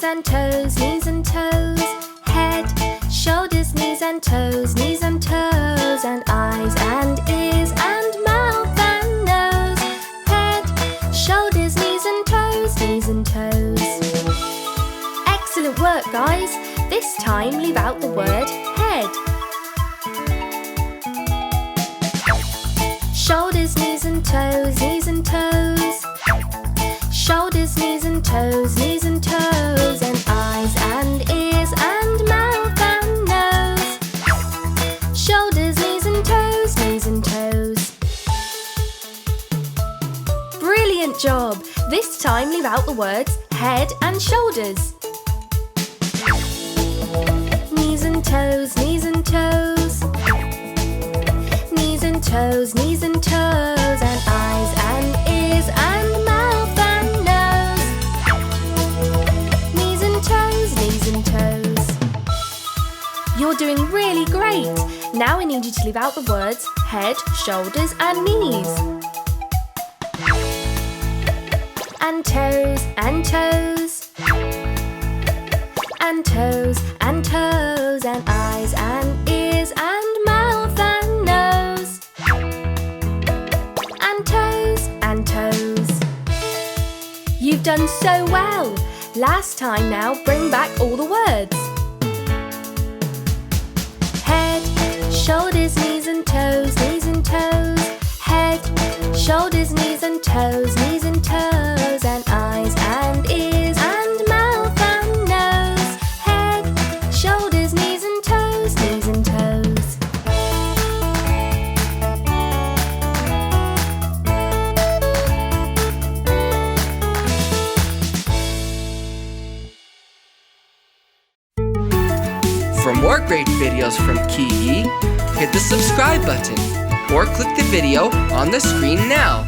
and toes, knees and toes. Head, shoulders, knees and toes, knees and toes. And eyes and ears and mouth and nose. Head, shoulders, knees and toes, knees and toes. Excellent work, guys. This time leave out the word head. Shoulders, knees and toes, knees and toes. Shoulders, knees and toes, knees and toes. And eyes and ears and mouth and nose. Shoulders, knees and toes, knees and toes. Brilliant job! This time leave out the words head and shoulders. Knees and toes, knees and toes. Knees and toes, knees and toes. And eyes and ears and mouth and nose. Knees and toes, knees and toes. You're doing really great. Now I need you to leave out the words head, shoulders and knees. And toes and toes. And toes and toes. And eyes and ears and mouth and nose. And toes and toes. You've done so well. Last time now, bring back all the words. Head, shoulders, knees and toes, knees and toes. Head, shoulders, knees and toes, knees and toes. And eyes and ears and mouth and nose. Head, shoulders, knees and toes, knees and toes. For more great videos from Kiyi, hit the subscribe button or click the video on the screen now.